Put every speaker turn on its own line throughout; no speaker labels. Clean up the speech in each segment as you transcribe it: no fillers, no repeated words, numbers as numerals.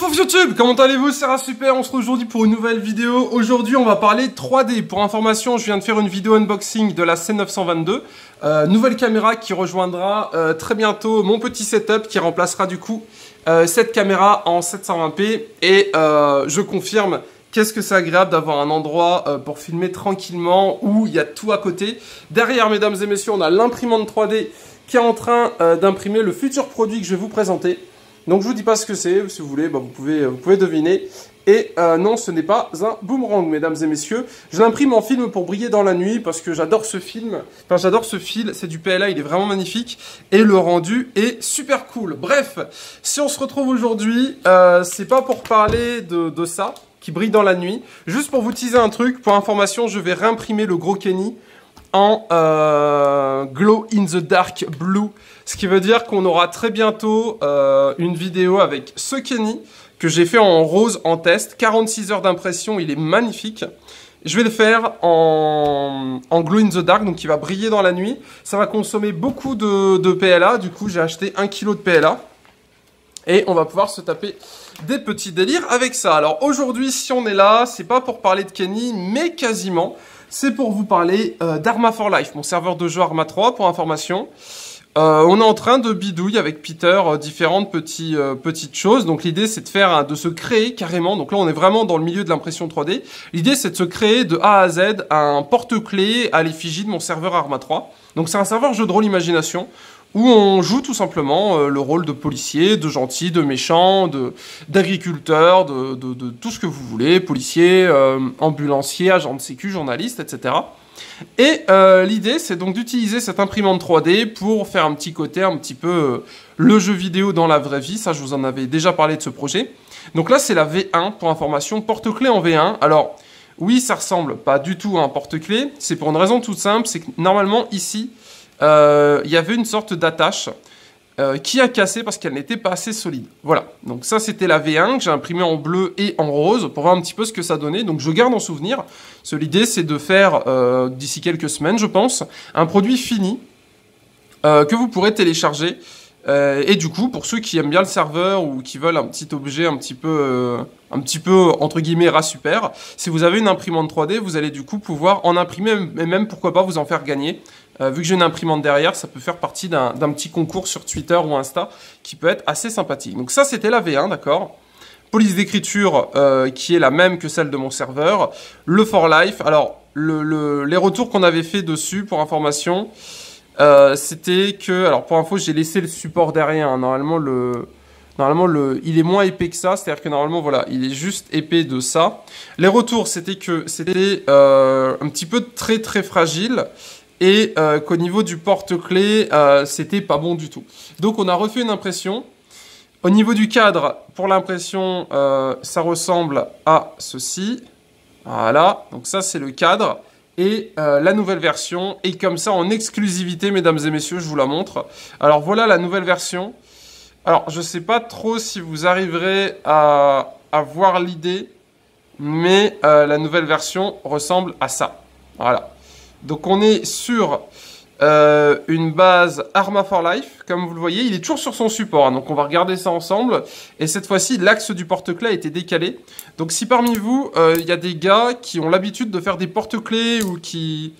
Coucou YouTube, comment allez-vous? C'est super, on se retrouve aujourd'hui pour une nouvelle vidéo. Aujourd'hui on va parler 3D. Pour information, je viens de faire une vidéo unboxing de la C922. Nouvelle caméra qui rejoindra très bientôt mon petit setup qui remplacera du coup cette caméra en 720p. Et je confirme, qu'est-ce que c'est agréable d'avoir un endroit pour filmer tranquillement où il y a tout à côté. Derrière, mesdames et messieurs, on a l'imprimante 3D qui est en train d'imprimer le futur produit que je vais vous présenter. Donc je vous dis pas ce que c'est, si vous voulez, vous pouvez deviner. Et non, ce n'est pas un boomerang, mesdames et messieurs. Je l'imprime en film pour briller dans la nuit parce que j'adore ce film. Enfin, j'adore ce fil, c'est du PLA, il est vraiment magnifique. Et le rendu est super cool. Bref, si on se retrouve aujourd'hui, c'est pas pour parler de ça, qui brille dans la nuit. Juste pour vous teaser un truc, pour information, je vais réimprimer le gros Kenny en Glow in the Dark Blue. Ce qui veut dire qu'on aura très bientôt une vidéo avec ce Kenny que j'ai fait en rose en test. 46 heures d'impression, il est magnifique. Je vais le faire en Glow in the Dark, donc il va briller dans la nuit. Ça va consommer beaucoup de PLA, du coup j'ai acheté 1 kg de PLA. Et on va pouvoir se taper des petits délires avec ça. Alors aujourd'hui, si on est là, c'est pas pour parler de Kenny, mais quasiment. C'est pour vous parler d'Arma 4 Life, mon serveur de jeu Arma 3, pour information. On est en train de bidouiller avec Peter différentes petites choses. Donc l'idée c'est de se créer carrément. Donc là on est vraiment dans le milieu de l'impression 3D. L'idée c'est de se créer de A à Z un porte-clés à l'effigie de mon serveur Arma 3. Donc c'est un serveur jeu de rôle imagination où on joue tout simplement le rôle de policier, de gentil, de méchant, d'agriculteur, de tout ce que vous voulez, policier, ambulancier, agent de sécu, journaliste, etc. Et l'idée, c'est donc d'utiliser cette imprimante 3D pour faire un petit côté, un petit peu le jeu vidéo dans la vraie vie. Ça, je vous en avais déjà parlé de ce projet. Donc là, c'est la V1, pour information, porte-clés en V1. Alors, oui, ça ressemble pas du tout à un porte-clés. C'est pour une raison toute simple, c'est que normalement, ici, il y avait une sorte d'attache qui a cassé parce qu'elle n'était pas assez solide. Voilà, donc ça c'était la V1 que j'ai imprimée en bleu et en rose pour voir un petit peu ce que ça donnait. Donc je garde en souvenir. L'idée c'est de faire, d'ici quelques semaines je pense, un produit fini que vous pourrez télécharger. Et du coup, pour ceux qui aiment bien le serveur ou qui veulent un petit objet un petit peu entre guillemets ras super, si vous avez une imprimante 3D, vous allez du coup pouvoir en imprimer et même pourquoi pas vous en faire gagner. Vu que j'ai une imprimante derrière, ça peut faire partie d'un petit concours sur Twitter ou Insta qui peut être assez sympathique. Donc ça, c'était la V1, d'accord. Police d'écriture qui est la même que celle de mon serveur. Le For Life. Alors, les retours qu'on avait fait dessus, pour information, c'était que... Alors, pour info, j'ai laissé le support derrière. Hein. Normalement, il est moins épais que ça. C'est-à-dire que normalement, voilà, il est juste épais de ça. Les retours, c'était que c'était un petit peu très, très fragile. Et qu'au niveau du porte-clés, c'était pas bon du tout. Donc on a refait une impression. Au niveau du cadre, pour l'impression, ça ressemble à ceci. Voilà, donc ça c'est le cadre. Et la nouvelle version est comme ça en exclusivité, mesdames et messieurs, je vous la montre. Alors voilà la nouvelle version. Alors je sais pas trop si vous arriverez à voir l'idée, mais la nouvelle version ressemble à ça. Voilà. Donc on est sur une base Arma 4 Life, comme vous le voyez, il est toujours sur son support, hein, donc on va regarder ça ensemble. Et cette fois-ci, l'axe du porte-clés a été décalé. Donc si parmi vous, il y a des gars qui ont l'habitude de faire des porte-clés ou qui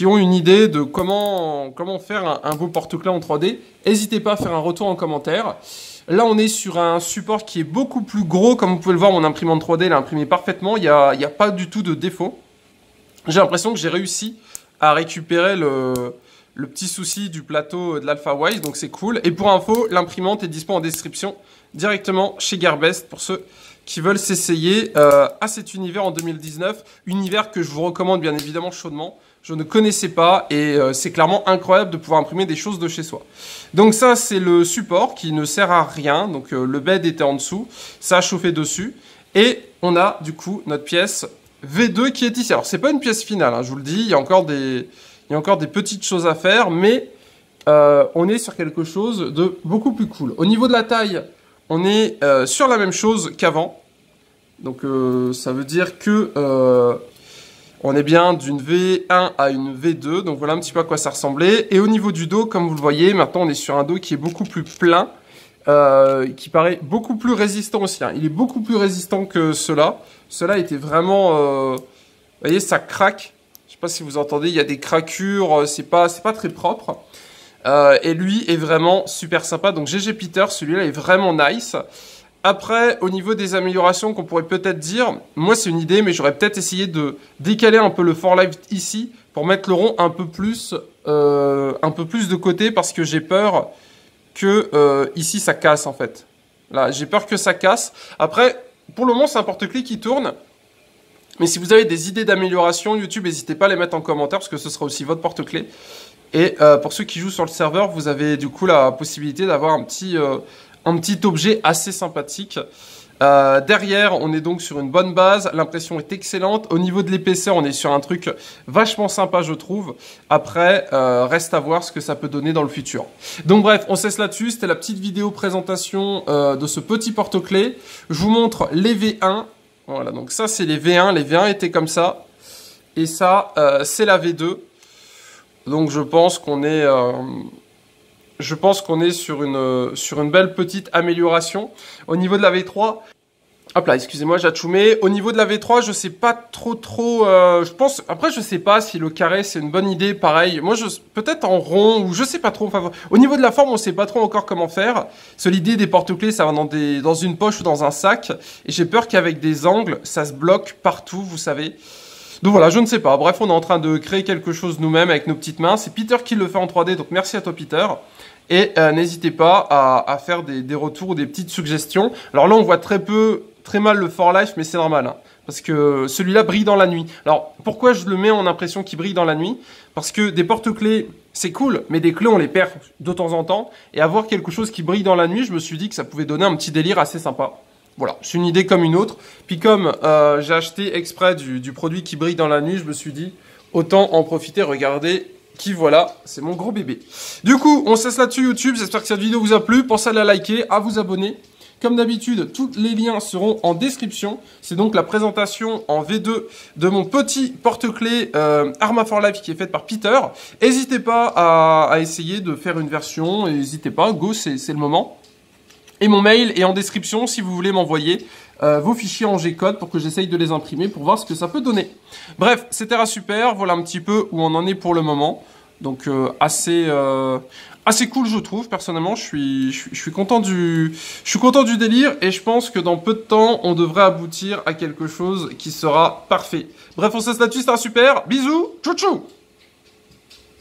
ont une idée de comment faire un beau porte-clés en 3D, n'hésitez pas à faire un retour en commentaire. Là, on est sur un support qui est beaucoup plus gros, comme vous pouvez le voir, mon imprimante 3D, elle a imprimé parfaitement, il n'y a pas du tout de défaut. J'ai l'impression que j'ai réussi à récupérer le petit souci du plateau de l'AlphaWise, donc c'est cool. Et pour info, l'imprimante est dispo en description directement chez Gearbest pour ceux qui veulent s'essayer à cet univers en 2019. Univers que je vous recommande bien évidemment chaudement. Je ne connaissais pas et c'est clairement incroyable de pouvoir imprimer des choses de chez soi. Donc ça, c'est le support qui ne sert à rien. Donc le bed était en dessous, ça a chauffé dessus. Et on a du coup notre pièce V2 qui est ici. Alors c'est pas une pièce finale, hein, je vous le dis, il y a encore des petites choses à faire, mais on est sur quelque chose de beaucoup plus cool. Au niveau de la taille, on est sur la même chose qu'avant. Donc ça veut dire que on est bien d'une V1 à une V2. Donc voilà un petit peu à quoi ça ressemblait. Et au niveau du dos, comme vous le voyez, maintenant on est sur un dos qui est beaucoup plus plein. qui paraît beaucoup plus résistant aussi. Hein. Il est beaucoup plus résistant que ceux-là. Ceux-là étaient vraiment... vous voyez, ça craque. Je sais pas si vous entendez, il y a des craquures, c'est pas très propre. Et lui est vraiment super sympa. Donc GG Peter, celui-là est vraiment nice. Après, au niveau des améliorations qu'on pourrait peut-être dire, moi c'est une idée, mais j'aurais peut-être essayé de décaler un peu le For Life ici pour mettre le rond un peu plus de côté parce que j'ai peur que ici ça casse en fait. Là, j'ai peur que ça casse. Après, pour le moment c'est un porte-clés qui tourne. Mais si vous avez des idées d'amélioration, YouTube, n'hésitez pas à les mettre en commentaire parce que ce sera aussi votre porte-clés. Et pour ceux qui jouent sur le serveur, vous avez du coup la possibilité d'avoir un petit objet assez sympathique. Derrière, on est donc sur une bonne base. L'impression est excellente. Au niveau de l'épaisseur, on est sur un truc vachement sympa, je trouve. Après, reste à voir ce que ça peut donner dans le futur. Donc bref, on cesse là-dessus. C'était la petite vidéo présentation de ce petit porte-clés. Je vous montre les V1. Voilà, donc ça, c'est les V1. Les V1 étaient comme ça. Et ça, c'est la V2. Donc je pense qu'on est... sur une belle petite amélioration. Au niveau de la V3, hop là, excusez-moi, j'ai atchoumé. Au niveau de la V3, je sais pas trop, je pense, après je sais pas si le carré c'est une bonne idée, pareil. Moi, peut-être en rond, ou je sais pas trop. Enfin, au niveau de la forme, on sait pas trop encore comment faire. L'idée des porte-clés, ça va dans une poche ou dans un sac. Et j'ai peur qu'avec des angles, ça se bloque partout, vous savez. Donc voilà, je ne sais pas. Bref, on est en train de créer quelque chose nous-mêmes avec nos petites mains. C'est Peter qui le fait en 3D, donc merci à toi Peter. Et n'hésitez pas à faire des retours ou des petites suggestions. Alors là, on voit très mal le For Life, mais c'est normal. Hein, parce que celui-là brille dans la nuit. Alors, pourquoi je le mets en impression qu'il brille dans la nuit? Parce que des porte-clés, c'est cool, mais des clés, on les perd de temps en temps. Et avoir quelque chose qui brille dans la nuit, je me suis dit que ça pouvait donner un petit délire assez sympa. Voilà, c'est une idée comme une autre. Puis comme j'ai acheté exprès du produit qui brille dans la nuit, je me suis dit, autant en profiter, regardez... Qui voilà, c'est mon gros bébé. Du coup, on cesse là-dessus YouTube. J'espère que cette vidéo vous a plu. Pensez à la liker, à vous abonner. Comme d'habitude, tous les liens seront en description. C'est donc la présentation en V2 de mon petit porte-clés Arma for Life qui est faite par Peter. N'hésitez pas à essayer de faire une version. N'hésitez pas, go, c'est le moment. Et mon mail est en description si vous voulez m'envoyer vos fichiers en G-code pour que j'essaye de les imprimer pour voir ce que ça peut donner. Bref, c'était super. Voilà un petit peu où on en est pour le moment. Donc assez cool, je trouve. Personnellement, je suis content du délire et je pense que dans peu de temps, on devrait aboutir à quelque chose qui sera parfait. Bref, on se laisse là-dessus, c'était super. Bisous, tchou tchou.